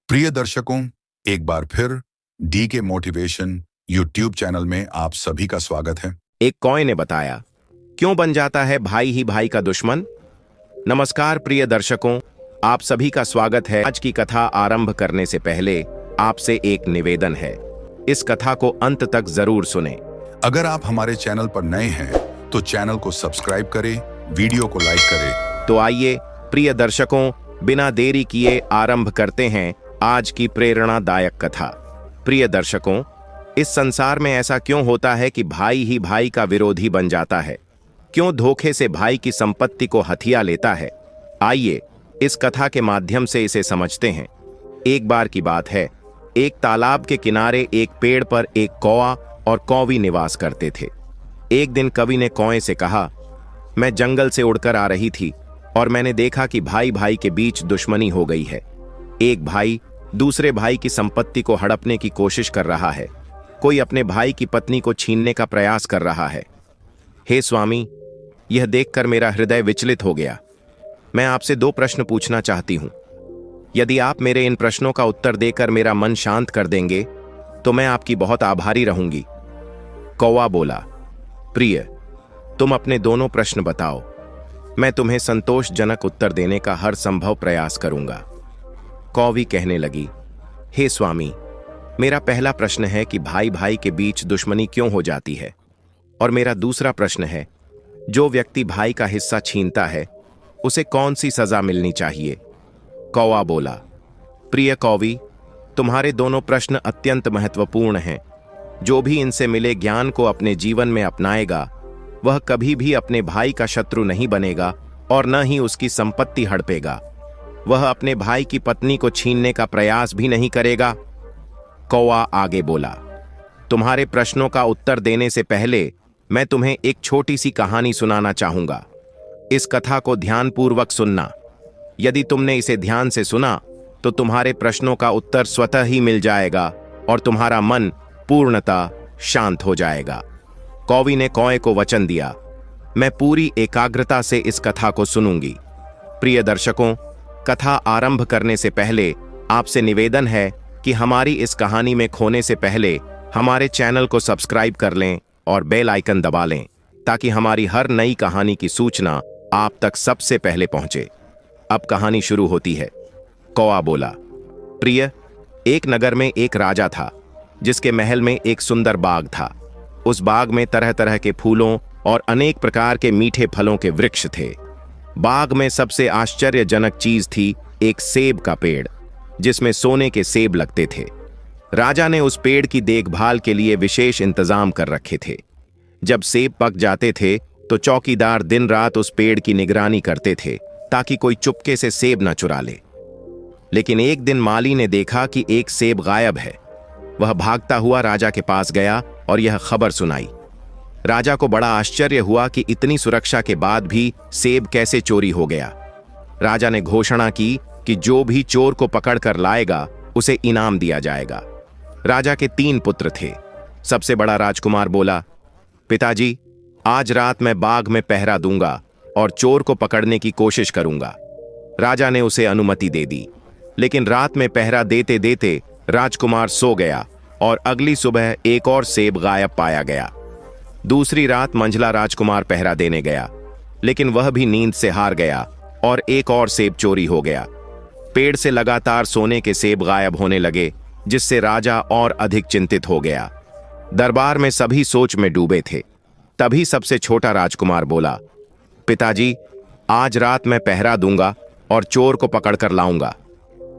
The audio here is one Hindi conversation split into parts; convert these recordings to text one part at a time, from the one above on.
प्रिय दर्शकों, एक बार फिर डी के मोटिवेशन यूट्यूब चैनल में आप सभी का स्वागत है। एक कॉय ने बताया, क्यों बन जाता है भाई ही भाई का दुश्मन। नमस्कार प्रिय दर्शकों, आप सभी का स्वागत है। आज की कथा आरंभ करने से पहले आपसे एक निवेदन है, इस कथा को अंत तक जरूर सुने। अगर आप हमारे चैनल पर नए हैं तो चैनल को सब्सक्राइब करें, वीडियो को लाइक करें। तो आइए प्रिय दर्शकों, बिना देरी किए आरंभ करते हैं आज की प्रेरणादायक कथा। प्रिय दर्शकों, इस संसार में ऐसा क्यों होता है कि भाई ही भाई का विरोधी बन जाता है? क्यों धोखे से भाई की संपत्ति को हथिया लेता है? आइए इस कथा के माध्यम से इसे समझते हैं। एक बार की बात है, एक तालाब के किनारे एक पेड़ पर एक कौवा और कौवी निवास करते थे। एक दिन कवि ने कौवे से कहा, मैं जंगल से उड़कर आ रही थी और मैंने देखा कि भाई भाई के बीच दुश्मनी हो गई है। एक भाई दूसरे भाई की संपत्ति को हड़पने की कोशिश कर रहा है। कोई अपने भाई की पत्नी को छीनने का प्रयास कर रहा है। हे स्वामी, यह देखकर मेरा हृदय विचलित हो गया। मैं आपसे 2 प्रश्न पूछना चाहती हूं। यदि आप मेरे इन प्रश्नों का उत्तर देकर मेरा मन शांत कर देंगे तो मैं आपकी बहुत आभारी रहूंगी। कौवा बोला, प्रिय, तुम अपने दोनों प्रश्न बताओ। मैं तुम्हें संतोषजनक उत्तर देने का हर संभव प्रयास करूंगा। कौवी कहने लगी, हे स्वामी, मेरा पहला प्रश्न है कि भाई भाई के बीच दुश्मनी क्यों हो जाती है, और मेरा दूसरा प्रश्न है, जो व्यक्ति भाई का हिस्सा छीनता है उसे कौन सी सजा मिलनी चाहिए? कौवा बोला, प्रिय कौवी, तुम्हारे दोनों प्रश्न अत्यंत महत्वपूर्ण हैं। जो भी इनसे मिले ज्ञान को अपने जीवन में अपनाएगा वह कभी भी अपने भाई का शत्रु नहीं बनेगा और न ही उसकी संपत्ति हड़पेगा। वह अपने भाई की पत्नी को छीनने का प्रयास भी नहीं करेगा। कौवा आगे बोला, तुम्हारे प्रश्नों का उत्तर देने से पहले मैं तुम्हें एक छोटी सी कहानी सुनाना चाहूंगा। इस कथा को ध्यानपूर्वक सुनना। यदि तुमने इसे ध्यान से सुना तो तुम्हारे प्रश्नों का उत्तर स्वतः ही मिल जाएगा और तुम्हारा मन पूर्णतः शांत हो जाएगा। कौवी ने कौवे को वचन दिया, मैं पूरी एकाग्रता से इस कथा को सुनूंगी। प्रिय दर्शकों, कथा आरंभ करने से पहले आपसे निवेदन है कि हमारी इस कहानी में खोने से पहले हमारे चैनल को सब्सक्राइब कर लें और बेल आइकन दबा लें, ताकि हमारी हर नई कहानी की सूचना आप तक सबसे पहले पहुंचे। अब कहानी शुरू होती है। कौवा बोला, प्रिय, एक नगर में एक राजा था जिसके महल में एक सुंदर बाग था। उस बाग में तरह तरह के फूलों और अनेक प्रकार के मीठे फलों के वृक्ष थे। बाग में सबसे आश्चर्यजनक चीज थी एक सेब का पेड़, जिसमें सोने के सेब लगते थे। राजा ने उस पेड़ की देखभाल के लिए विशेष इंतजाम कर रखे थे। जब सेब पक जाते थे तो चौकीदार दिन रात उस पेड़ की निगरानी करते थे ताकि कोई चुपके से सेब न चुरा ले। लेकिन एक दिन माली ने देखा कि एक सेब गायब है। वह भागता हुआ राजा के पास गया और यह खबर सुनाई। राजा को बड़ा आश्चर्य हुआ कि इतनी सुरक्षा के बाद भी सेब कैसे चोरी हो गया। राजा ने घोषणा की कि जो भी चोर को पकड़कर लाएगा उसे इनाम दिया जाएगा। राजा के 3 पुत्र थे। सबसे बड़ा राजकुमार बोला, पिताजी, आज रात मैं बाग में पहरा दूंगा और चोर को पकड़ने की कोशिश करूंगा। राजा ने उसे अनुमति दे दी। लेकिन रात में पहरा देते देते राजकुमार सो गया और अगली सुबह एक और सेब गायब पाया गया। दूसरी रात मंझला राजकुमार पहरा देने गया, लेकिन वह भी नींद से हार गया और एक और सेब चोरी हो गया। पेड़ से लगातार सोने के सेब गायब होने लगे, जिससे राजा और अधिक चिंतित हो गया। दरबार में सभी सोच में डूबे थे। तभी सबसे छोटा राजकुमार बोला, पिताजी, आज रात मैं पहरा दूंगा और चोर को पकड़कर लाऊंगा।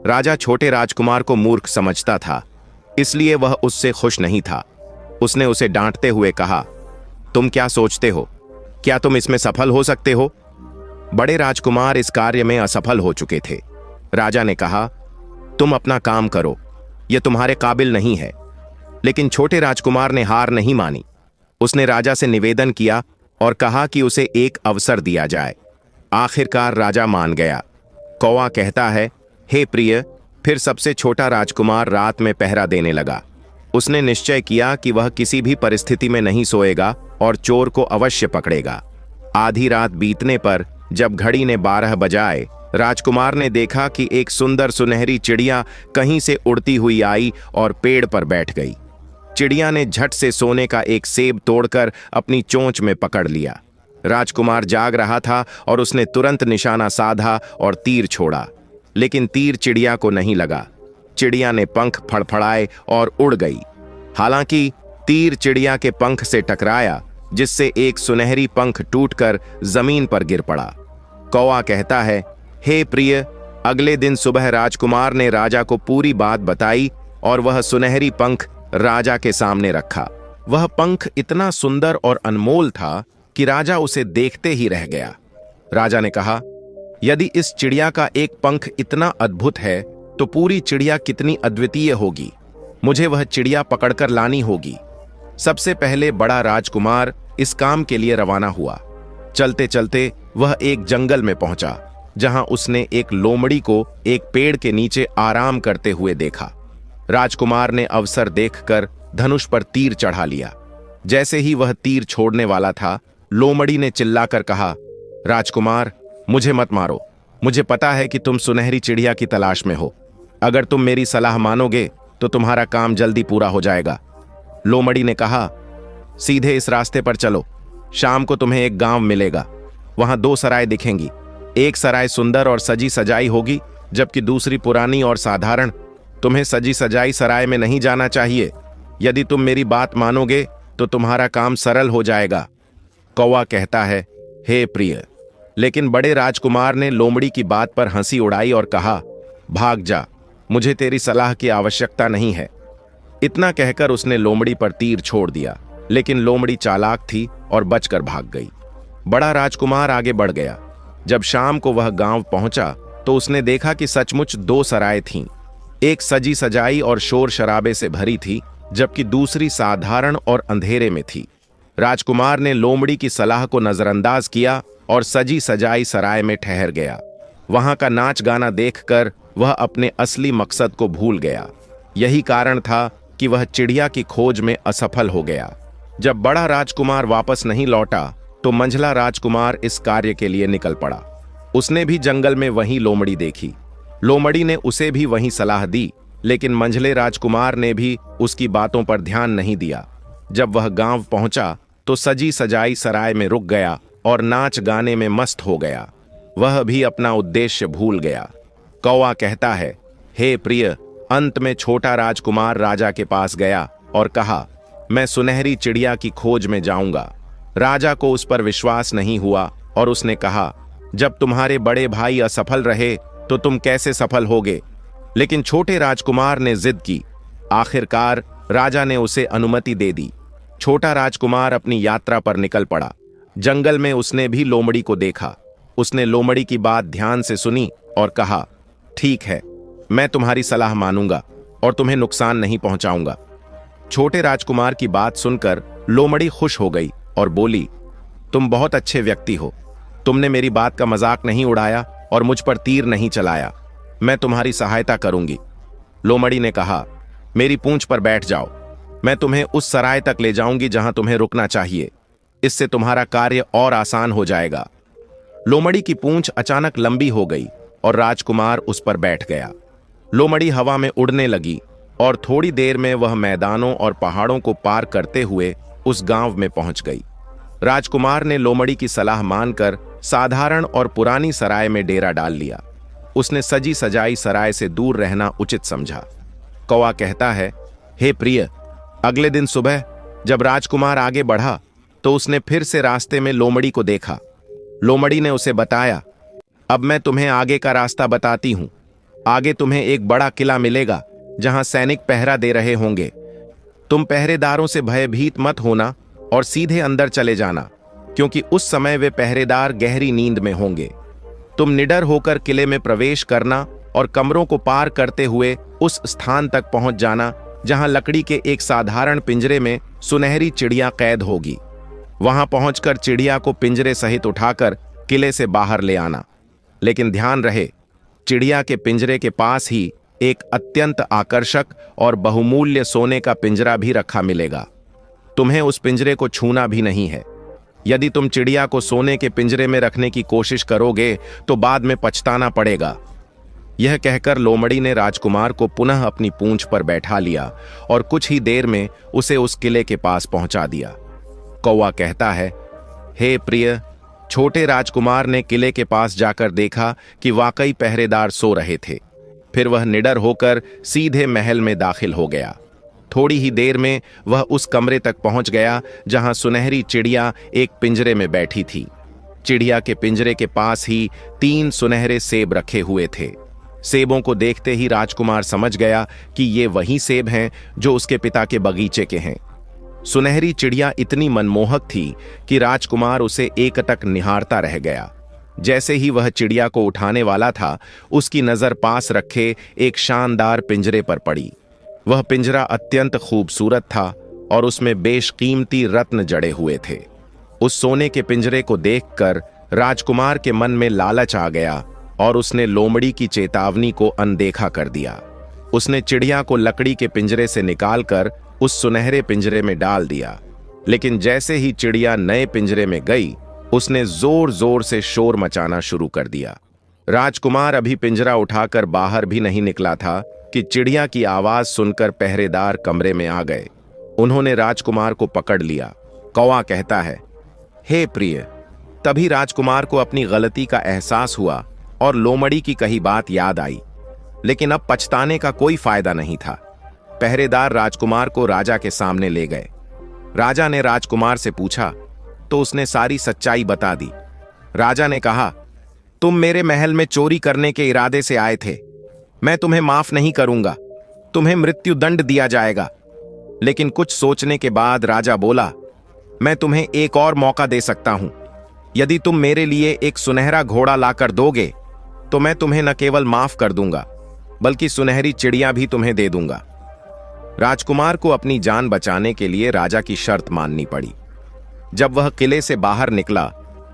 राजा छोटे राजकुमार को मूर्ख समझता था, इसलिए वह उससे खुश नहीं था। उसने उसे डांटते हुए कहा, तुम क्या सोचते हो? क्या तुम इसमें सफल हो सकते हो? बड़े राजकुमार इस कार्य में असफल हो चुके थे। राजा ने कहा, तुम अपना काम करो, यह तुम्हारे काबिल नहीं है। लेकिन छोटे राजकुमार ने हार नहीं मानी। उसने राजा से निवेदन किया और कहा कि उसे एक अवसर दिया जाए। आखिरकार राजा मान गया। कौवा कहता है, हे प्रिय, फिर सबसे छोटा राजकुमार रात में पहरा देने लगा। उसने निश्चय किया कि वह किसी भी परिस्थिति में नहीं सोएगा और चोर को अवश्य पकड़ेगा। आधी रात बीतने पर जब घड़ी ने 12 बजाए राजकुमार ने देखा कि एक सुंदर सुनहरी चिड़िया कहीं से उड़ती हुई आई और पेड़ पर बैठ गई। चिड़िया ने झट से सोने का एक सेब तोड़कर अपनी चोंच में पकड़ लिया। राजकुमार जाग रहा था और उसने तुरंत निशाना साधा और तीर छोड़ा, लेकिन तीर चिड़िया को नहीं लगा। चिड़िया ने पंख फड़फड़ाए और उड़ गई। हालांकि तीर चिड़िया के पंख से टकराया, जिससे एक सुनहरी पंख टूटकर जमीन पर गिर पड़ा। कौवा कहता है, हे प्रिय, अगले दिन सुबह राजकुमार ने राजा को पूरी बात बताई और वह सुनहरी पंख राजा के सामने रखा। वह पंख इतना सुंदर और अनमोल था कि राजा उसे देखते ही रह गया। राजा ने कहा, यदि इस चिड़िया का एक पंख इतना अद्भुत है तो पूरी चिड़िया कितनी अद्वितीय होगी। मुझे वह चिड़िया पकड़कर लानी होगी। सबसे पहले बड़ा राजकुमार इस काम के लिए रवाना हुआ। चलते चलते वह एक जंगल में पहुंचा, जहां उसने एक लोमड़ी को एक पेड़ के नीचे आराम करते हुए देखा। राजकुमार ने अवसर देखकर धनुष पर तीर चढ़ा लिया। जैसे ही वह तीर छोड़ने वाला था, लोमड़ी ने चिल्लाकर कहा, राजकुमार, मुझे मत मारो। मुझे पता है कि तुम सुनहरी चिड़िया की तलाश में हो। अगर तुम मेरी सलाह मानोगे तो तुम्हारा काम जल्दी पूरा हो जाएगा। लोमड़ी ने कहा, सीधे इस रास्ते पर चलो। शाम को तुम्हें एक गांव मिलेगा। वहां 2 सराय दिखेंगी। एक सराय सुंदर और सजी सजाई होगी, जबकि दूसरी पुरानी और साधारण। तुम्हें सजी सजाई सराय में नहीं जाना चाहिए। यदि तुम मेरी बात मानोगे तो तुम्हारा काम सरल हो जाएगा। कौवा कहता है, हे प्रिय। लेकिन बड़े राजकुमार ने लोमड़ी की बात पर हंसी उड़ाई और कहा, भाग जा, मुझे तेरी सलाह की आवश्यकता नहीं है। इतना कहकर उसने लोमड़ी पर तीर छोड़ दिया, लेकिन लोमड़ी चालाक थी और बचकर भाग गई। बड़ा राजकुमार आगे बढ़ गया। जब शाम को वह गांव पहुंचा तो उसने देखा कि सचमुच 2 सराय थीं। एक सजी सजाई और शोर शराबे से भरी थी, जबकि दूसरी साधारण और अंधेरे में थी। राजकुमार ने लोमड़ी की सलाह को नजरअंदाज किया और सजी सजाई सराय में ठहर गया। वहां का नाच गाना देखकर वह अपने असली मकसद को भूल गया। यही कारण था कि वह चिड़िया की खोज में असफल हो गया। जब बड़ा राजकुमार वापस नहीं लौटा तो मंझला राजकुमार इस कार्य के लिए निकल पड़ा। उसने भी जंगल में वही लोमड़ी देखी। लोमड़ी ने उसे भी वही सलाह दी, लेकिन मंझले राजकुमार ने भी उसकी बातों पर ध्यान नहीं दिया। जब वह गांव पहुंचा तो सजी सजाई सराय में रुक गया और नाच गाने में मस्त हो गया। वह भी अपना उद्देश्य भूल गया। कौवा कहता है, हे प्रिय, अंत में छोटा राजकुमार राजा के पास गया और कहा, मैं सुनहरी चिड़िया की खोज में जाऊंगा। राजा को उस पर विश्वास नहीं हुआ और उसने कहा, जब तुम्हारे बड़े भाई असफल रहे तो तुम कैसे सफल होगे। लेकिन छोटे राजकुमार ने जिद की। आखिरकार राजा ने उसे अनुमति दे दी। छोटा राजकुमार अपनी यात्रा पर निकल पड़ा। जंगल में उसने भी लोमड़ी को देखा। उसने लोमड़ी की बात ध्यान से सुनी और कहा, ठीक है, मैं तुम्हारी सलाह मानूंगा और तुम्हें नुकसान नहीं पहुंचाऊंगा। छोटे राजकुमार की बात सुनकर लोमड़ी खुश हो गई और बोली, तुम बहुत अच्छे व्यक्ति हो। तुमने मेरी बात का मजाक नहीं उड़ाया और मुझ पर तीर नहीं चलाया। मैं तुम्हारी सहायता करूंगी। लोमड़ी ने कहा, मेरी पूंछ पर बैठ जाओ। मैं तुम्हें उस सराय तक ले जाऊंगी जहां तुम्हें रुकना चाहिए। इससे तुम्हारा कार्य और आसान हो जाएगा। लोमड़ी की पूंछ अचानक लंबी हो गई और राजकुमार उस पर बैठ गया। लोमड़ी हवा में उड़ने लगी और थोड़ी देर में वह मैदानों और पहाड़ों को पार करते हुए उस गांव में पहुंच गई। राजकुमार ने लोमड़ी की सलाह मानकर साधारण और पुरानी सराय में डेरा डाल लिया। उसने सजी सजाई सराय से दूर रहना उचित समझा। कौवा कहता है, हे प्रिय, अगले दिन सुबह जब राजकुमार आगे बढ़ा तो उसने फिर से रास्ते में लोमड़ी को देखा। लोमड़ी ने उसे बताया, अब मैं तुम्हें आगे का रास्ता बताती हूं। आगे तुम्हें एक बड़ा किला मिलेगा जहां सैनिक पहरा दे रहे होंगे। तुम पहरेदारों से भयभीत मत होना और सीधे अंदर चले जाना, क्योंकि उस समय वे पहरेदार गहरी नींद में होंगे। तुम निडर होकर किले में प्रवेश करना और कमरों को पार करते हुए उस स्थान तक पहुंच जाना जहां लकड़ी के एक साधारण पिंजरे में सुनहरी चिड़िया कैद होगी। वहां पहुंचकर चिड़िया को पिंजरे सहित उठाकर किले से बाहर ले आना। लेकिन ध्यान रहे, चिड़िया के पिंजरे के पास ही एक अत्यंत आकर्षक और बहुमूल्य सोने का पिंजरा भी रखा मिलेगा। तुम्हें उस पिंजरे को छूना भी नहीं है। यदि तुम चिड़िया को सोने के पिंजरे में रखने की कोशिश करोगे तो बाद में पछताना पड़ेगा। यह कहकर लोमड़ी ने राजकुमार को पुनः अपनी पूंछ पर बैठा लिया और कुछ ही देर में उसे उस किले के पास पहुंचा दिया। कौवा कहता है, हे प्रिय। छोटे राजकुमार ने किले के पास जाकर देखा कि वाकई पहरेदार सो रहे थे। फिर वह निडर होकर सीधे महल में दाखिल हो गया। थोड़ी ही देर में वह उस कमरे तक पहुंच गया जहां सुनहरी चिड़िया एक पिंजरे में बैठी थी। चिड़िया के पिंजरे के पास ही 3 सुनहरे सेब रखे हुए थे। सेबों को देखते ही राजकुमार समझ गया कि ये वही सेब हैं जो उसके पिता के बगीचे के हैं। सुनहरी चिड़िया इतनी मनमोहक थी कि राजकुमार उसे एकटक निहारता रह गया। जैसे ही वह चिड़िया को उठाने वाला था, उसकी नजर पास रखे एक शानदार पिंजरे पर पड़ी। वह पिंजरा अत्यंत खूबसूरत था और उसमें बेशकीमती रत्न जड़े हुए थे। उस सोने के पिंजरे को देखकर राजकुमार के मन में लालच आ गया और उसने लोमड़ी की चेतावनी को अनदेखा कर दिया। उसने चिड़िया को लकड़ी के पिंजरे से निकालकर उस सुनहरे पिंजरे में डाल दिया। लेकिन जैसे ही चिड़िया नए पिंजरे में गई, उसने जोर जोर से शोर मचाना शुरू कर दिया। राजकुमार अभी पिंजरा उठाकर बाहर भी नहीं निकला था कि चिड़िया की आवाज सुनकर पहरेदार कमरे में आ गए। उन्होंने राजकुमार को पकड़ लिया। कौवा कहता है, हे प्रिय। तभी राजकुमार को अपनी गलती का एहसास हुआ और लोमड़ी की कही बात याद आई। लेकिन अब पछताने का कोई फायदा नहीं था। पहरेदार राजकुमार को राजा के सामने ले गए। राजा ने राजकुमार से पूछा तो उसने सारी सच्चाई बता दी। राजा ने कहा, तुम मेरे महल में चोरी करने के इरादे से आए थे। मैं तुम्हें माफ नहीं करूंगा। तुम्हें मृत्यु दंड दिया जाएगा। लेकिन कुछ सोचने के बाद राजा बोला, मैं तुम्हें एक और मौका दे सकता हूं। यदि तुम मेरे लिए एक सुनहरा घोड़ा लाकर दोगे तो मैं तुम्हें न केवल माफ कर दूंगा बल्कि सुनहरी चिड़िया भी तुम्हें दे दूंगा। राजकुमार को अपनी जान बचाने के लिए राजा की शर्त माननी पड़ी। जब वह किले से बाहर निकला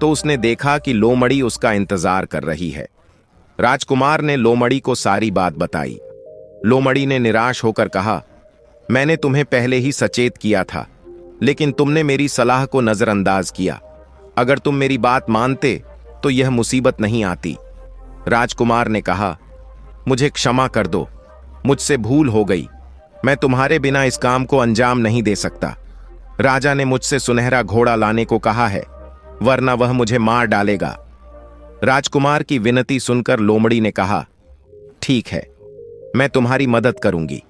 तो उसने देखा कि लोमड़ी उसका इंतजार कर रही है। राजकुमार ने लोमड़ी को सारी बात बताई। लोमड़ी ने निराश होकर कहा, मैंने तुम्हें पहले ही सचेत किया था, लेकिन तुमने मेरी सलाह को नजरअंदाज किया। अगर तुम मेरी बात मानते तो यह मुसीबत नहीं आती। राजकुमार ने कहा, मुझे क्षमा कर दो, मुझसे भूल हो गई। मैं तुम्हारे बिना इस काम को अंजाम नहीं दे सकता। राजा ने मुझसे सुनहरा घोड़ा लाने को कहा है, वरना वह मुझे मार डालेगा। राजकुमार की विनती सुनकर लोमड़ी ने कहा, ठीक है, मैं तुम्हारी मदद करूंगी,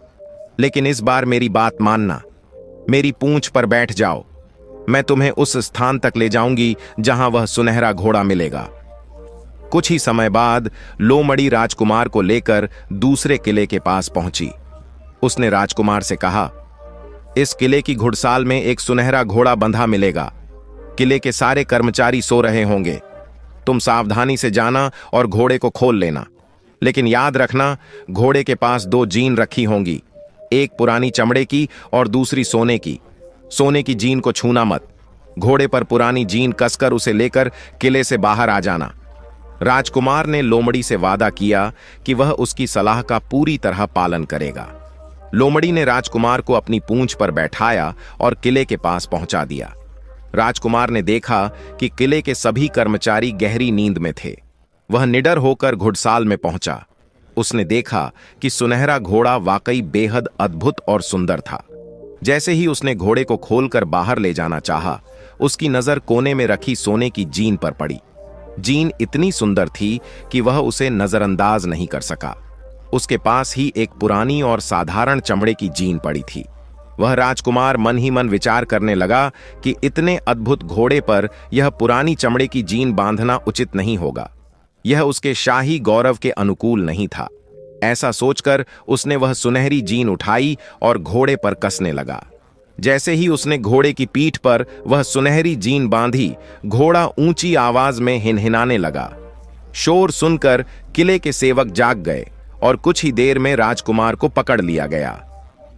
लेकिन इस बार मेरी बात मानना। मेरी पूंछ पर बैठ जाओ। मैं तुम्हें उस स्थान तक ले जाऊंगी जहां वह सुनहरा घोड़ा मिलेगा। कुछ ही समय बाद लोमड़ी राजकुमार को लेकर दूसरे किले के पास पहुंची। उसने राजकुमार से कहा, इस किले की घुड़साल में एक सुनहरा घोड़ा बंधा मिलेगा। किले के सारे कर्मचारी सो रहे होंगे। तुम सावधानी से जाना और घोड़े को खोल लेना। लेकिन याद रखना, घोड़े के पास 2 जीन रखी होंगी, एक पुरानी चमड़े की और दूसरी सोने की। सोने की जीन को छूना मत। घोड़े पर पुरानी जीन कसकर उसे लेकर किले से बाहर आ जाना। राजकुमार ने लोमड़ी से वादा किया कि वह उसकी सलाह का पूरी तरह पालन करेगा। लोमड़ी ने राजकुमार को अपनी पूंछ पर बैठाया और किले के पास पहुंचा दिया। राजकुमार ने देखा कि किले के सभी कर्मचारी गहरी नींद में थे। वह निडर होकर घुड़साल में पहुंचा। उसने देखा कि सुनहरा घोड़ा वाकई बेहद अद्भुत और सुंदर था। जैसे ही उसने घोड़े को खोलकर बाहर ले जाना चाहा, उसकी नजर कोने में रखी सोने की जीन पर पड़ी। जीन इतनी सुंदर थी कि वह उसे नजरअंदाज नहीं कर सका। उसके पास ही एक पुरानी और साधारण चमड़े की जीन पड़ी थी। वह राजकुमार मन ही मन विचार करने लगा कि इतने अद्भुत घोड़े पर यह पुरानी चमड़े की जीन बांधना उचित नहीं होगा। यह उसके शाही गौरव के अनुकूल नहीं था। ऐसा सोचकर उसने वह सुनहरी जीन उठाई और घोड़े पर कसने लगा। जैसे ही उसने घोड़े की पीठ पर वह सुनहरी जीन बांधी, घोड़ा ऊंची आवाज में हिनहिनाने लगा। शोर सुनकर किले के सेवक जाग गए और कुछ ही देर में राजकुमार को पकड़ लिया गया।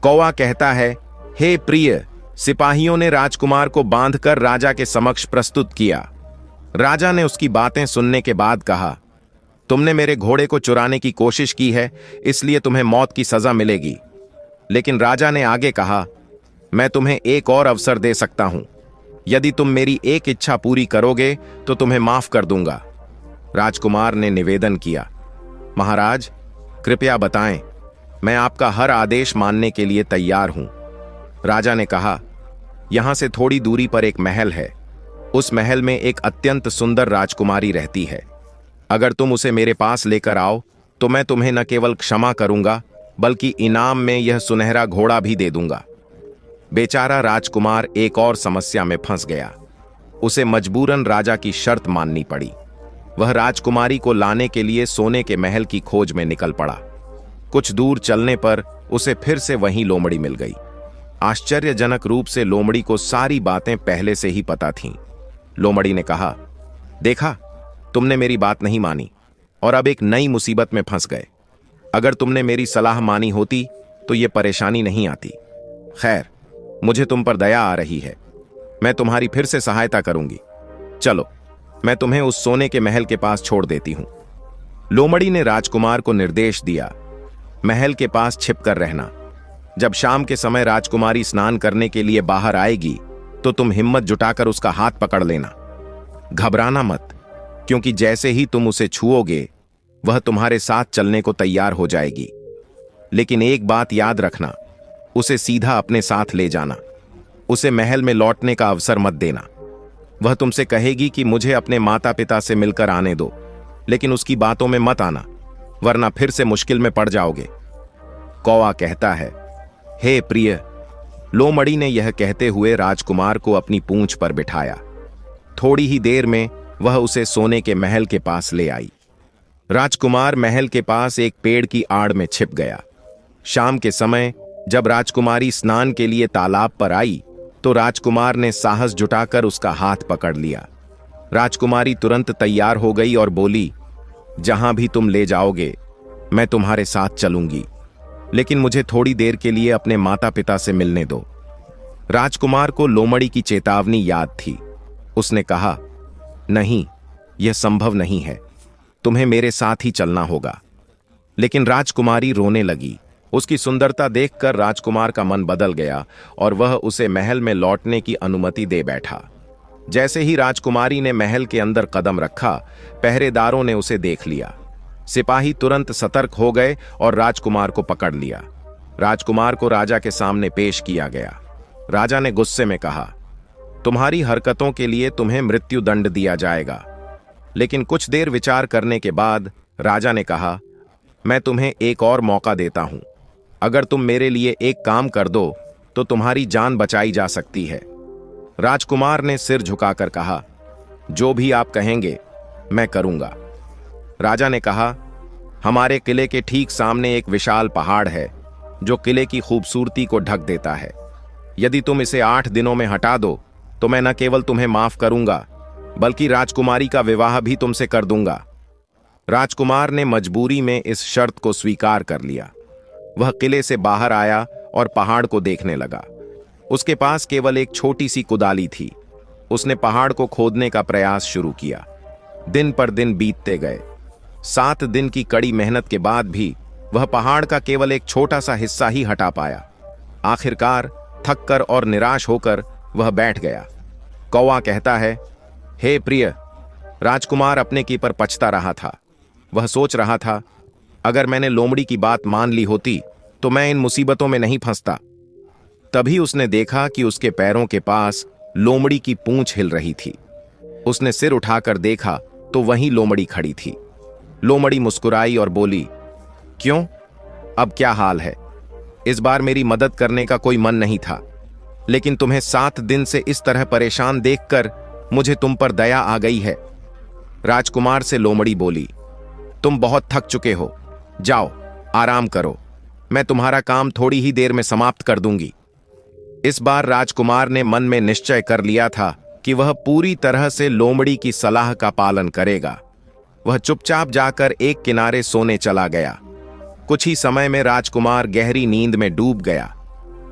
कौवा कहता है, हे प्रिय। सिपाहियों ने राजकुमार को बांधकर राजा के समक्ष प्रस्तुत किया। राजा ने उसकी बातें सुनने के बाद कहा, तुमने मेरे घोड़े को चुराने की कोशिश की है, इसलिए तुम्हें मौत की सजा मिलेगी। लेकिन राजा ने आगे कहा, मैं तुम्हें एक और अवसर दे सकता हूं। यदि तुम मेरी एक इच्छा पूरी करोगे तो तुम्हें माफ कर दूंगा। राजकुमार ने निवेदन किया, महाराज कृपया बताएं, मैं आपका हर आदेश मानने के लिए तैयार हूं। राजा ने कहा, यहां से थोड़ी दूरी पर एक महल है। उस महल में एक अत्यंत सुंदर राजकुमारी रहती है। अगर तुम उसे मेरे पास लेकर आओ तो मैं तुम्हें न केवल क्षमा करूंगा बल्कि इनाम में यह सुनहरा घोड़ा भी दे दूंगा। बेचारा राजकुमार एक और समस्या में फंस गया। उसे मजबूरन राजा की शर्त माननी पड़ी। वह राजकुमारी को लाने के लिए सोने के महल की खोज में निकल पड़ा। कुछ दूर चलने पर उसे फिर से वही लोमड़ी मिल गई। आश्चर्यजनक रूप से लोमड़ी को सारी बातें पहले से ही पता थीं। लोमड़ी ने कहा, देखा, तुमने मेरी बात नहीं मानी और अब एक नई मुसीबत में फंस गए। अगर तुमने मेरी सलाह मानी होती तो यह परेशानी नहीं आती। खैर, मुझे तुम पर दया आ रही है, मैं तुम्हारी फिर से सहायता करूंगी। चलो, मैं तुम्हें उस सोने के महल के पास छोड़ देती हूं। लोमड़ी ने राजकुमार को निर्देश दिया, महल के पास छिपकर रहना। जब शाम के समय राजकुमारी स्नान करने के लिए बाहर आएगी तो तुम हिम्मत जुटाकर उसका हाथ पकड़ लेना। घबराना मत, क्योंकि जैसे ही तुम उसे छुओगे वह तुम्हारे साथ चलने को तैयार हो जाएगी। लेकिन एक बात याद रखना, उसे सीधा अपने साथ ले जाना। उसे महल में लौटने का अवसर मत देना। वह तुमसे कहेगी कि मुझे अपने माता पिता से मिलकर आने दो, लेकिन उसकी बातों में मत आना, वरना फिर से मुश्किल में पड़ जाओगे। कौवा कहता है, हे प्रिय। लोमड़ी ने यह कहते हुए राजकुमार को अपनी पूंछ पर बिठाया। थोड़ी ही देर में वह उसे सोने के महल के पास ले आई। राजकुमार महल के पास एक पेड़ की आड़ में छिप गया। शाम के समय जब राजकुमारी स्नान के लिए तालाब पर आई तो राजकुमार ने साहस जुटाकर उसका हाथ पकड़ लिया। राजकुमारी तुरंत तैयार हो गई और बोली, जहां भी तुम ले जाओगे मैं तुम्हारे साथ चलूंगी, लेकिन मुझे थोड़ी देर के लिए अपने माता पिता से मिलने दो। राजकुमार को लोमड़ी की चेतावनी याद थी। उसने कहा, नहीं, यह संभव नहीं है, तुम्हें मेरे साथ ही चलना होगा। लेकिन राजकुमारी रोने लगी। उसकी सुंदरता देखकर राजकुमार का मन बदल गया और वह उसे महल में लौटने की अनुमति दे बैठा। जैसे ही राजकुमारी ने महल के अंदर कदम रखा, पहरेदारों ने उसे देख लिया। सिपाही तुरंत सतर्क हो गए और राजकुमार को पकड़ लिया। राजकुमार को राजा के सामने पेश किया गया। राजा ने गुस्से में कहा, तुम्हारी हरकतों के लिए तुम्हें मृत्यु दंड दिया जाएगा। लेकिन कुछ देर विचार करने के बाद राजा ने कहा, मैं तुम्हें एक और मौका देता हूं। अगर तुम मेरे लिए एक काम कर दो तो तुम्हारी जान बचाई जा सकती है। राजकुमार ने सिर झुकाकर कहा, जो भी आप कहेंगे मैं करूंगा। राजा ने कहा, हमारे किले के ठीक सामने एक विशाल पहाड़ है जो किले की खूबसूरती को ढक देता है। यदि तुम इसे 8 दिनों में हटा दो तो मैं न केवल तुम्हें माफ करूंगा बल्कि राजकुमारी का विवाह भी तुमसे कर दूंगा। राजकुमार ने मजबूरी में इस शर्त को स्वीकार कर लिया। वह किले से बाहर आया और पहाड़ को देखने लगा। उसके पास केवल एक छोटी सी कुदाली थी। उसने पहाड़ को खोदने का प्रयास शुरू किया। दिन पर दिन बीतते गए। 7 दिन की कड़ी मेहनत के बाद भी वह पहाड़ का केवल एक छोटा सा हिस्सा ही हटा पाया। आखिरकार थककर और निराश होकर वह बैठ गया। कौवा कहता है, हे प्रिय। राजकुमार अपने की पर पछता रहा था। वह सोच रहा था, अगर मैंने लोमड़ी की बात मान ली होती तो मैं इन मुसीबतों में नहीं फंसता। तभी उसने देखा कि उसके पैरों के पास लोमड़ी की पूंछ हिल रही थी। उसने सिर उठाकर देखा तो वहीं लोमड़ी खड़ी थी। लोमड़ी मुस्कुराई और बोली, क्यों, अब क्या हाल है? इस बार मेरी मदद करने का कोई मन नहीं था, लेकिन तुम्हें 7 दिन से इस तरह परेशान देखकर मुझे तुम पर दया आ गई है। राजकुमार से लोमड़ी बोली, तुम बहुत थक चुके हो, जाओ आराम करो, मैं तुम्हारा काम थोड़ी ही देर में समाप्त कर दूंगी। इस बार राजकुमार ने मन में निश्चय कर लिया था कि वह पूरी तरह से लोमड़ी की सलाह का पालन करेगा। वह चुपचाप जाकर एक किनारे सोने चला गया। कुछ ही समय में राजकुमार गहरी नींद में डूब गया।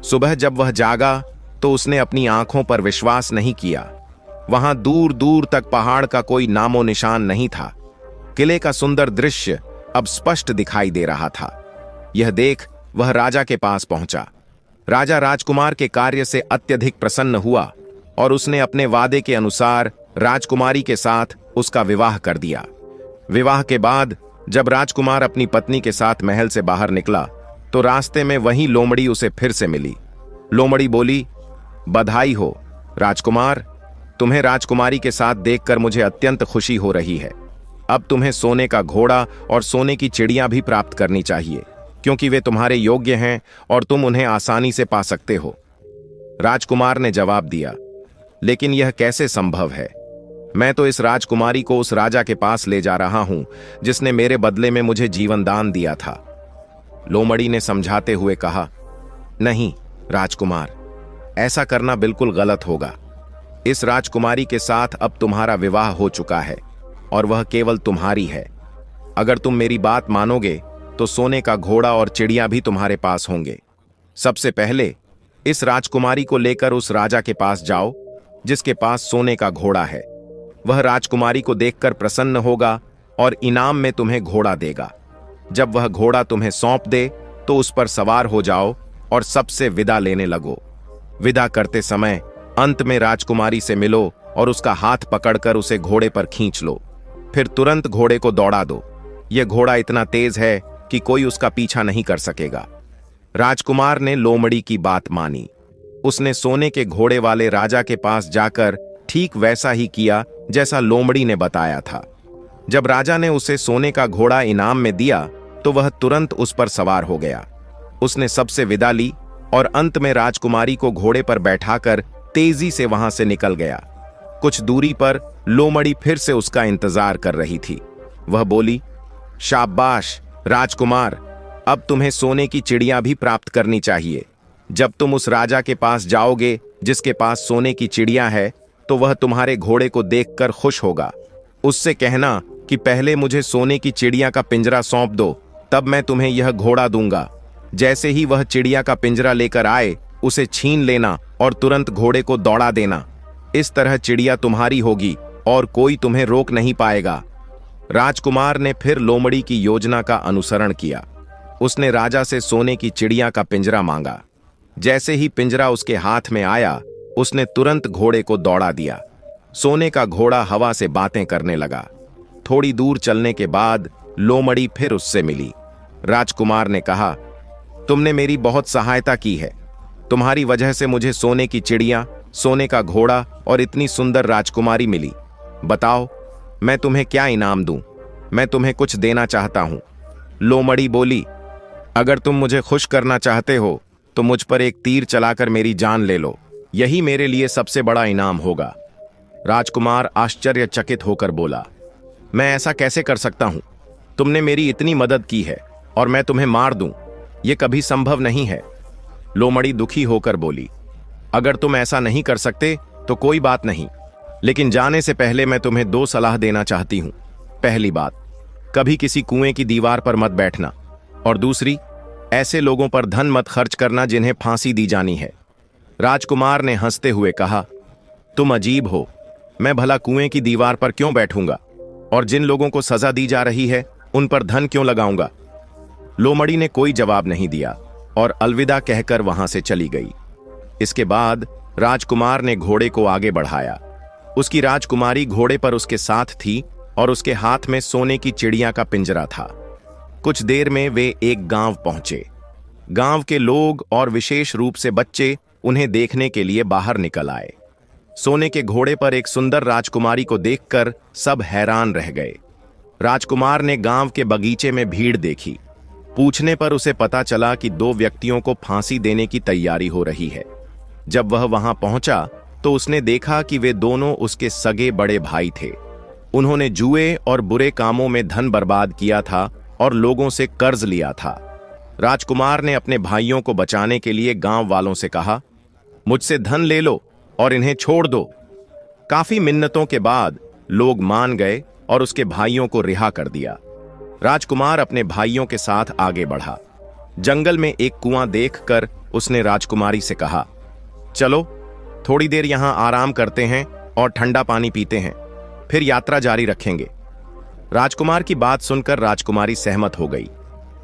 सुबह जब वह जागा तो उसने अपनी आंखों पर विश्वास नहीं किया। वहां दूर दूर तक पहाड़ का कोई नामो निशान नहीं था। किले का सुंदर दृश्य अब स्पष्ट दिखाई दे रहा था। यह देख वह राजा के पास पहुंचा। राजा राजकुमार के कार्य से अत्यधिक प्रसन्न हुआ और उसने अपने वादे के अनुसार राजकुमारी के साथ उसका विवाह कर दिया। विवाह के बाद जब राजकुमार अपनी पत्नी के साथ महल से बाहर निकला तो रास्ते में वही लोमड़ी उसे फिर से मिली। लोमड़ी बोली, बधाई हो राजकुमार, तुम्हें राजकुमारी के साथ देखकर मुझे अत्यंत खुशी हो रही है। अब तुम्हें सोने का घोड़ा और सोने की चिड़ियां भी प्राप्त करनी चाहिए, क्योंकि वे तुम्हारे योग्य हैं और तुम उन्हें आसानी से पा सकते हो। राजकुमार ने जवाब दिया, लेकिन यह कैसे संभव है? मैं तो इस राजकुमारी को उस राजा के पास ले जा रहा हूं जिसने मेरे बदले में मुझे जीवन दान दिया था। लोमड़ी ने समझाते हुए कहा, नहीं राजकुमार, ऐसा करना बिल्कुल गलत होगा। इस राजकुमारी के साथ अब तुम्हारा विवाह हो चुका है और वह केवल तुम्हारी है। अगर तुम मेरी बात मानोगे तो सोने का घोड़ा और चिड़िया भी तुम्हारे पास होंगे। सबसे पहले इस राजकुमारी को लेकर उस राजा के पास जाओ जिसके पास सोने का घोड़ा है। वह राजकुमारी को देखकर प्रसन्न होगा और इनाम में तुम्हें घोड़ा देगा। जब वह घोड़ा तुम्हें सौंप दे तो उस पर सवार हो जाओ और सबसे विदा लेने लगो। विदा करते समय अंत में राजकुमारी से मिलो और उसका हाथ पकड़कर उसे घोड़े पर खींच लो। फिर तुरंत घोड़े को दौड़ा दो। यह घोड़ा इतना तेज है कि कोई उसका पीछा नहीं कर सकेगा। राजकुमार ने लोमड़ी की बात मानी। उसने सोने के घोड़े वाले राजा के पास जाकर ठीक वैसा ही किया जैसा लोमड़ी ने बताया था। जब राजा ने उसे सोने का घोड़ा इनाम में दिया तो वह तुरंत उस पर सवार हो गया। उसने सबसे विदा ली और अंत में राजकुमारी को घोड़े पर बैठाकर तेजी से वहां से निकल गया। कुछ दूरी पर लोमड़ी फिर से उसका इंतजार कर रही थी। वह बोली, शाबाश राजकुमार, अब तुम्हें सोने की चिड़िया भी प्राप्त करनी चाहिए। जब तुम उस राजा के पास जाओगे जिसके पास सोने की चिड़िया है तो वह तुम्हारे घोड़े को देखकर खुश होगा। उससे कहना कि पहले मुझे सोने की चिड़िया का पिंजरा सौंप दो, तब मैं तुम्हें यह घोड़ा दूंगा। जैसे ही वह चिड़िया का पिंजरा लेकर आए उसे छीन लेना और तुरंत घोड़े को दौड़ा देना। इस तरह चिड़िया तुम्हारी होगी और कोई तुम्हें रोक नहीं पाएगा। राजकुमार ने फिर लोमड़ी की योजना का अनुसरण किया। उसने राजा से सोने की चिड़िया का पिंजरा मांगा। जैसे ही पिंजरा उसके हाथ में आया उसने तुरंत घोड़े को दौड़ा दिया। सोने का घोड़ा हवा से बातें करने लगा। थोड़ी दूर चलने के बाद लोमड़ी फिर उससे मिली। राजकुमार ने कहा, तुमने मेरी बहुत सहायता की है। तुम्हारी वजह से मुझे सोने की चिड़िया, सोने का घोड़ा और इतनी सुंदर राजकुमारी मिली। बताओ मैं तुम्हें क्या इनाम दूं? मैं तुम्हें कुछ देना चाहता हूं। लोमड़ी बोली, अगर तुम मुझे खुश करना चाहते हो तो मुझ पर एक तीर चलाकर मेरी जान ले लो। यही मेरे लिए सबसे बड़ा इनाम होगा। राजकुमार आश्चर्यचकित होकर बोला, मैं ऐसा कैसे कर सकता हूं? तुमने मेरी इतनी मदद की है और मैं तुम्हें मार दूं? यह कभी संभव नहीं है। लोमड़ी दुखी होकर बोली, अगर तुम ऐसा नहीं कर सकते तो कोई बात नहीं, लेकिन जाने से पहले मैं तुम्हें 2 सलाह देना चाहती हूं। पहली बात, कभी किसी कुएं की दीवार पर मत बैठना, और दूसरी, ऐसे लोगों पर धन मत खर्च करना जिन्हें फांसी दी जानी है। राजकुमार ने हंसते हुए कहा, तुम अजीब हो। मैं भला कुएं की दीवार पर क्यों बैठूंगा, और जिन लोगों को सजा दी जा रही है उन पर धन क्यों लगाऊंगा? लोमड़ी ने कोई जवाब नहीं दिया और अलविदा कहकर वहां से चली गई। इसके बाद राजकुमार ने घोड़े को आगे बढ़ाया। उसकी राजकुमारी घोड़े पर उसके साथ थी और उसके हाथ में सोने की चिड़िया का पिंजरा था। कुछ देर में वे एक गांव पहुंचे। गांव के लोग और विशेष रूप से बच्चे उन्हें देखने के लिए बाहर निकल आए। सोने के घोड़े पर एक सुंदर राजकुमारी को देखकर सब हैरान रह गए। राजकुमार ने गांव के बगीचे में भीड़ देखी। पूछने पर उसे पता चला कि 2 व्यक्तियों को फांसी देने की तैयारी हो रही है। जब वह वहां पहुंचा तो उसने देखा कि वे दोनों उसके सगे बड़े भाई थे। उन्होंने जुए और बुरे कामों में धन बर्बाद किया था और लोगों से कर्ज लिया था। राजकुमार ने अपने भाइयों को बचाने के लिए गांव वालों से कहा, मुझसे धन ले लो और इन्हें छोड़ दो। काफी मिन्नतों के बाद लोग मान गए और उसके भाइयों को रिहा कर दिया। राजकुमार अपने भाइयों के साथ आगे बढ़ा। जंगल में एक कुआं देखकर उसने राजकुमारी से कहा, चलो थोड़ी देर यहां आराम करते हैं और ठंडा पानी पीते हैं, फिर यात्रा जारी रखेंगे। राजकुमार की बात सुनकर राजकुमारी सहमत हो गई।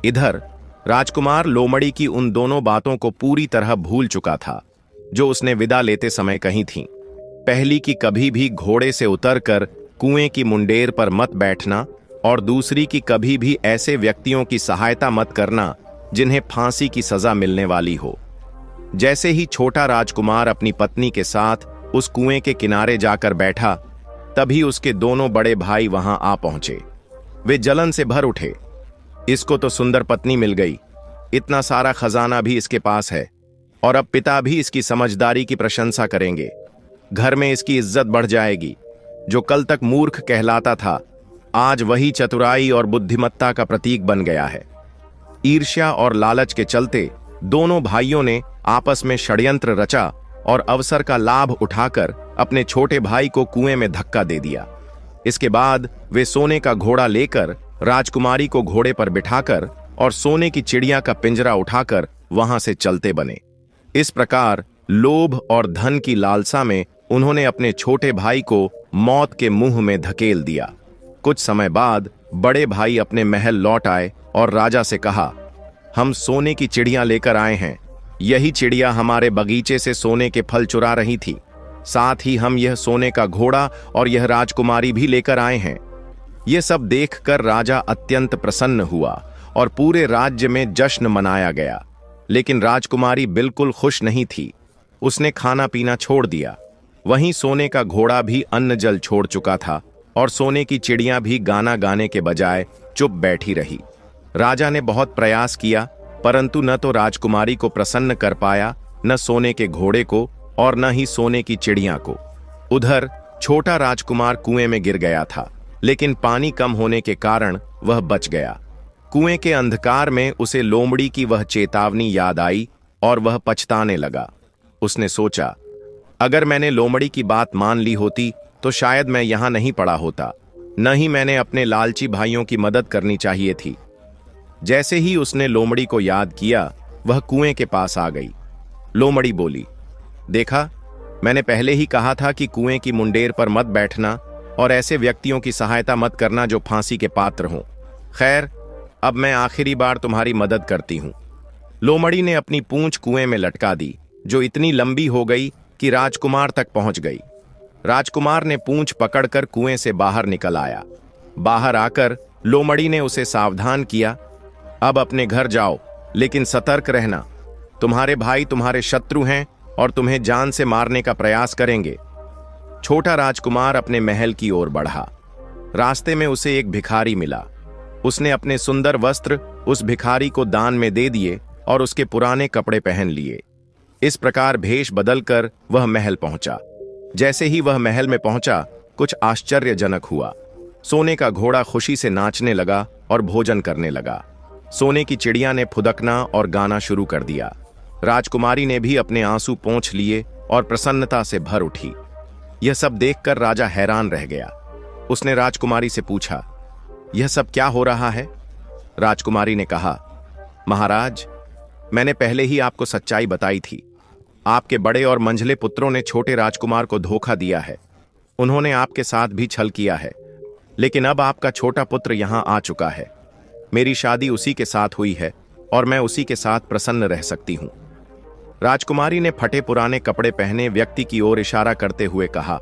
इधर राजकुमार लोमड़ी की उन दोनों बातों को पूरी तरह भूल चुका था जो उसने विदा लेते समय कही थीं। पहली कि कभी भी घोड़े से उतरकर कुएं की मुंडेर पर मत बैठना, और दूसरी कि कभी भी ऐसे व्यक्तियों की सहायता मत करना जिन्हें फांसी की सजा मिलने वाली हो। जैसे ही छोटा राजकुमार अपनी पत्नी के साथ उस कुएं के किनारे जाकर बैठा, तभी उसके दोनों बड़े भाई वहां आ पहुंचे। वे जलन से भर उठे। इसको तो सुंदर पत्नी मिल गई, इतना सारा खजाना भी इसके पास है, और अब पिता भी इसकी समझदारी की प्रशंसा करेंगे। घर में इसकी इज्जत बढ़ जाएगी। जो कल तक मूर्ख कहलाता था, आज वही चतुराई और बुद्धिमत्ता का प्रतीक बन गया है। ईर्ष्या और लालच के चलते दोनों भाइयों ने आपस में षड्यंत्र रचा और अवसर का लाभ उठाकर अपने छोटे भाई को कुएं में धक्का दे दिया। इसके बाद वे सोने का घोड़ा लेकर राजकुमारी को घोड़े पर बिठाकर और सोने की चिड़िया का पिंजरा उठाकर वहां से चलते बने। इस प्रकार लोभ और धन की लालसा में उन्होंने अपने छोटे भाई को मौत के मुंह में धकेल दिया। कुछ समय बाद बड़े भाई अपने महल लौट आए और राजा से कहा, हम सोने की चिड़िया लेकर आए हैं। यही चिड़िया हमारे बगीचे से सोने के फल चुरा रही थी। साथ ही हम यह सोने का घोड़ा और यह राजकुमारी भी लेकर आए हैं। यह सब देखकर राजा अत्यंत प्रसन्न हुआ और पूरे राज्य में जश्न मनाया गया। लेकिन राजकुमारी बिल्कुल खुश नहीं थी। उसने खाना पीना छोड़ दिया। वहीं सोने का घोड़ा भी अन्न जल छोड़ चुका था और सोने की चिड़िया भी गाना गाने के बजाय चुप बैठी रही। राजा ने बहुत प्रयास किया, परंतु न तो राजकुमारी को प्रसन्न कर पाया, न सोने के घोड़े को और न ही सोने की चिड़िया को। उधर छोटा राजकुमार कुएं में गिर गया था, लेकिन पानी कम होने के कारण वह बच गया। कुएं के अंधकार में उसे लोमड़ी की वह चेतावनी याद आई और वह पछताने लगा। उसने सोचा, अगर मैंने लोमड़ी की बात मान ली होती तो शायद मैं यहां नहीं पड़ा होता, न ही मैंने अपने लालची भाइयों की मदद करनी चाहिए थी। जैसे ही उसने लोमड़ी को याद किया, वह कुएं के पास आ गई। लोमड़ी बोली, देखा, मैंने पहले ही कहा था कि कुएं की मुंडेर पर मत बैठना और ऐसे व्यक्तियों की सहायता मत करना जो फांसी के पात्र हों। खैर, अब मैं आखिरी बार तुम्हारी मदद करती हूं। लोमड़ी ने अपनी पूंछ कुएं में लटका दी, जो इतनी लंबी हो गई कि राजकुमार तक पहुंच गई। राजकुमार ने पूंछ पकड़कर कुएं से बाहर निकल आया। बाहर आकर लोमड़ी ने उसे सावधान किया, अब अपने घर जाओ, लेकिन सतर्क रहना। तुम्हारे भाई तुम्हारे शत्रु हैं और तुम्हें जान से मारने का प्रयास करेंगे। छोटा राजकुमार अपने महल की ओर बढ़ा। रास्ते में उसे एक भिखारी मिला। उसने अपने सुंदर वस्त्र उस भिखारी को दान में दे दिए और उसके पुराने कपड़े पहन लिए। इस प्रकार भेष बदलकर वह महल पहुंचा। जैसे ही वह महल में पहुंचा, कुछ आश्चर्यजनक हुआ। सोने का घोड़ा खुशी से नाचने लगा और भोजन करने लगा। सोने की चिड़िया ने फुदकना और गाना शुरू कर दिया। राजकुमारी ने भी अपने आंसू पोंछ लिए और प्रसन्नता से भर उठी। यह सब देखकर राजा हैरान रह गया। उसने राजकुमारी से पूछा, यह सब क्या हो रहा है? राजकुमारी ने कहा, महाराज, मैंने पहले ही आपको सच्चाई बताई थी। आपके बड़े और मंझले पुत्रों ने छोटे राजकुमार को धोखा दिया है। उन्होंने आपके साथ भी छल किया है, लेकिन अब आपका छोटा पुत्र यहां आ चुका है। मेरी शादी उसी के साथ हुई है और मैं उसी के साथ प्रसन्न रह सकती हूं। राजकुमारी ने फटे पुराने कपड़े पहने व्यक्ति की ओर इशारा करते हुए कहा,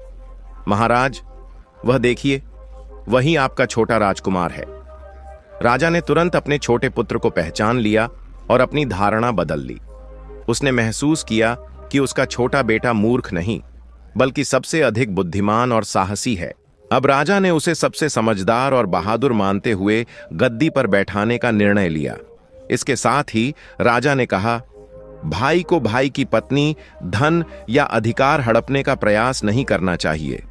महाराज, वह देखिए, वही आपका छोटा राजकुमार है। राजा ने तुरंत अपने छोटे पुत्र को पहचान लिया और अपनी धारणा बदल ली। उसने महसूस किया कि उसका छोटा बेटा मूर्ख नहीं, बल्कि सबसे अधिक बुद्धिमान और साहसी है। अब राजा ने उसे सबसे समझदार और बहादुर मानते हुए गद्दी पर बैठाने का निर्णय लिया। इसके साथ ही राजा ने कहा, भाई को भाई की पत्नी, धन या अधिकार हड़पने का प्रयास नहीं करना चाहिए।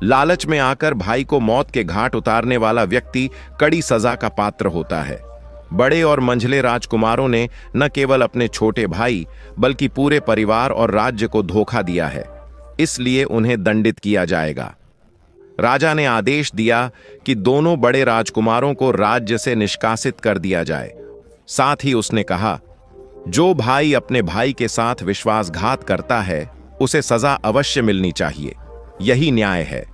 लालच में आकर भाई को मौत के घाट उतारने वाला व्यक्ति कड़ी सजा का पात्र होता है। बड़े और मंझले राजकुमारों ने न केवल अपने छोटे भाई बल्कि पूरे परिवार और राज्य को धोखा दिया है, इसलिए उन्हें दंडित किया जाएगा। राजा ने आदेश दिया कि दोनों बड़े राजकुमारों को राज्य से निष्कासित कर दिया जाए। साथ ही उसने कहा, जो भाई अपने भाई के साथ विश्वासघात करता है, उसे सजा अवश्य मिलनी चाहिए। यही न्याय है।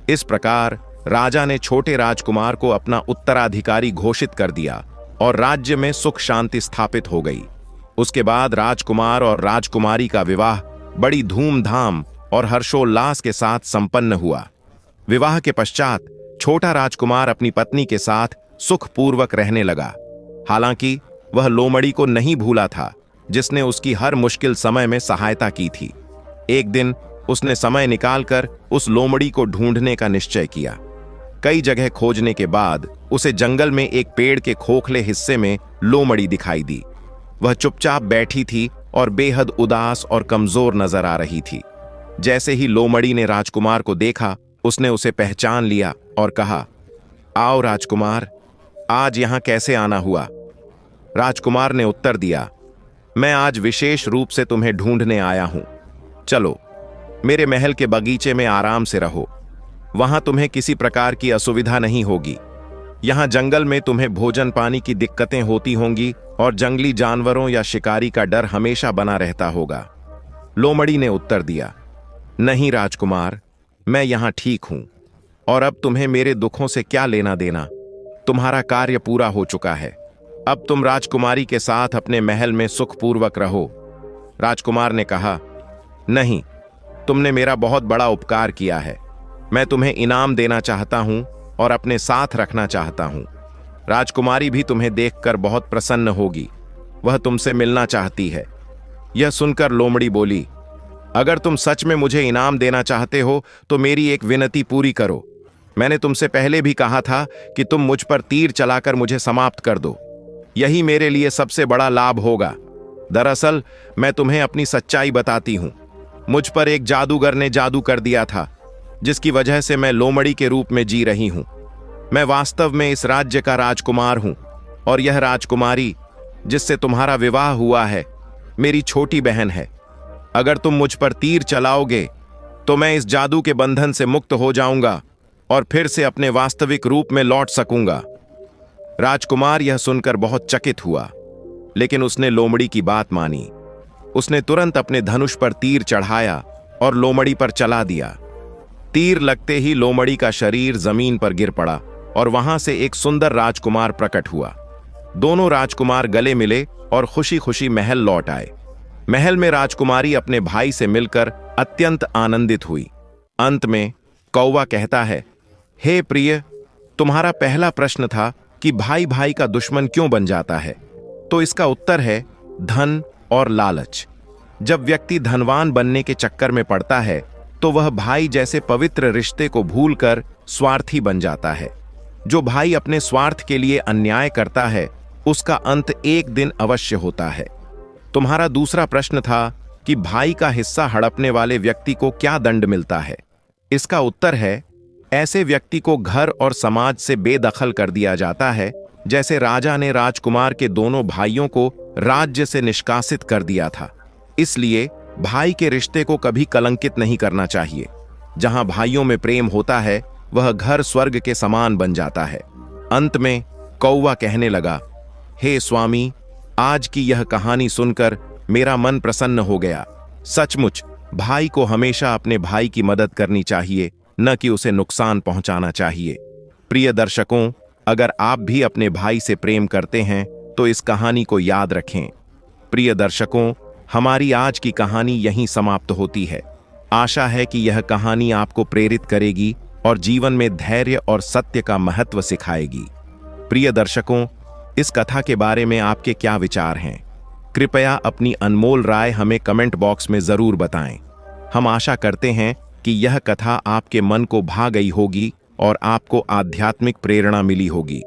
इस प्रकार राजा ने छोटे राजकुमार को अपना उत्तराधिकारी घोषित कर दिया और राज्य में सुख शांति स्थापित हो गई। उसके बाद राजकुमार और राजकुमारी का विवाह बड़ी धूमधाम और हर्षोल्लास के साथ संपन्न हुआ। विवाह के पश्चात छोटा राजकुमार अपनी पत्नी के साथ सुखपूर्वक रहने लगा। हालांकि वह लोमड़ी को नहीं भूला था, जिसने उसकी हर मुश्किल समय में सहायता की थी। एक दिन उसने समय निकालकर उस लोमड़ी को ढूंढने का निश्चय किया। कई जगह खोजने के बाद उसे जंगल में एक पेड़ के खोखले हिस्से में लोमड़ी दिखाई दी। वह चुपचाप बैठी थी और बेहद उदास और कमजोर नजर आ रही थी। जैसे ही लोमड़ी ने राजकुमार को देखा, उसने उसे पहचान लिया और कहा, आओ राजकुमार, आज यहां कैसे आना हुआ? राजकुमार ने उत्तर दिया, मैं आज विशेष रूप से तुम्हें ढूंढने आया हूं। चलो, मेरे महल के बगीचे में आराम से रहो। वहां तुम्हें किसी प्रकार की असुविधा नहीं होगी। यहां जंगल में तुम्हें भोजन पानी की दिक्कतें होती होंगी और जंगली जानवरों या शिकारी का डर हमेशा बना रहता होगा। लोमड़ी ने उत्तर दिया, नहीं राजकुमार, मैं यहां ठीक हूं और अब तुम्हें मेरे दुखों से क्या लेना देना। तुम्हारा कार्य पूरा हो चुका है। अब तुम राजकुमारी के साथ अपने महल में सुखपूर्वक रहो। राजकुमार ने कहा, नहीं, तुमने मेरा बहुत बड़ा उपकार किया है। मैं तुम्हें इनाम देना चाहता हूं और अपने साथ रखना चाहता हूं। राजकुमारी भी तुम्हें देखकर बहुत प्रसन्न होगी। वह तुमसे मिलना चाहती है। यह सुनकर लोमड़ी बोली, अगर तुम सच में मुझे इनाम देना चाहते हो तो मेरी एक विनती पूरी करो। मैंने तुमसे पहले भी कहा था कि तुम मुझ पर तीर चलाकर मुझे समाप्त कर दो। यही मेरे लिए सबसे बड़ा लाभ होगा। दरअसल मैं तुम्हें अपनी सच्चाई बताती हूं। मुझ पर एक जादूगर ने जादू कर दिया था, जिसकी वजह से मैं लोमड़ी के रूप में जी रही हूं। मैं वास्तव में इस राज्य का राजकुमार हूं और यह राजकुमारी जिससे तुम्हारा विवाह हुआ है, मेरी छोटी बहन है। अगर तुम मुझ पर तीर चलाओगे तो मैं इस जादू के बंधन से मुक्त हो जाऊंगा और फिर से अपने वास्तविक रूप में लौट सकूंगा। राजकुमार यह सुनकर बहुत चकित हुआ, लेकिन उसने लोमड़ी की बात मानी। उसने तुरंत अपने धनुष पर तीर चढ़ाया और लोमड़ी पर चला दिया। तीर लगते ही लोमड़ी का शरीर जमीन पर गिर पड़ा और वहां से एक सुंदर राजकुमार प्रकट हुआ। दोनों राजकुमार गले मिले और खुशी खुशी महल लौट आए। महल में राजकुमारी अपने भाई से मिलकर अत्यंत आनंदित हुई। अंत में कौवा कहता है, हे प्रिय, तुम्हारा पहला प्रश्न था कि भाई भाई का दुश्मन क्यों बन जाता है, तो इसका उत्तर है धन और लालच। जब व्यक्ति धनवान बनने के चक्कर में पड़ता है तो वह भाई जैसे पवित्र रिश्ते को भूलकर स्वार्थी बन जाता है। जो भाई अपने स्वार्थ के लिए अन्याय करता है, उसका अंत एक दिन अवश्य होता है। तुम्हारा दूसरा प्रश्न था कि भाई का हिस्सा हड़पने वाले व्यक्ति को क्या दंड मिलता है। इसका उत्तर है, ऐसे व्यक्ति को घर और समाज से बेदखल कर दिया जाता है, जैसे राजा ने राजकुमार के दोनों भाइयों को राज्य से निष्कासित कर दिया था। इसलिए भाई के रिश्ते को कभी कलंकित नहीं करना चाहिए। जहां भाइयों में प्रेम होता है, वह घर स्वर्ग के समान बन जाता है। अंत में कौवा कहने लगा, हे स्वामी, आज की यह कहानी सुनकर मेरा मन प्रसन्न हो गया। सचमुच भाई को हमेशा अपने भाई की मदद करनी चाहिए, न कि उसे नुकसान पहुंचाना चाहिए। प्रिय दर्शकों, अगर आप भी अपने भाई से प्रेम करते हैं तो इस कहानी को याद रखें। प्रिय दर्शकों, हमारी आज की कहानी यहीं समाप्त होती है। आशा है कि यह कहानी आपको प्रेरित करेगी और जीवन में धैर्य और सत्य का महत्व सिखाएगी। प्रिय दर्शकों, इस कथा के बारे में आपके क्या विचार हैं? कृपया अपनी अनमोल राय हमें कमेंट बॉक्स में जरूर बताएं। हम आशा करते हैं कि यह कथा आपके मन को भा गई होगी और आपको आध्यात्मिक प्रेरणा मिली होगी।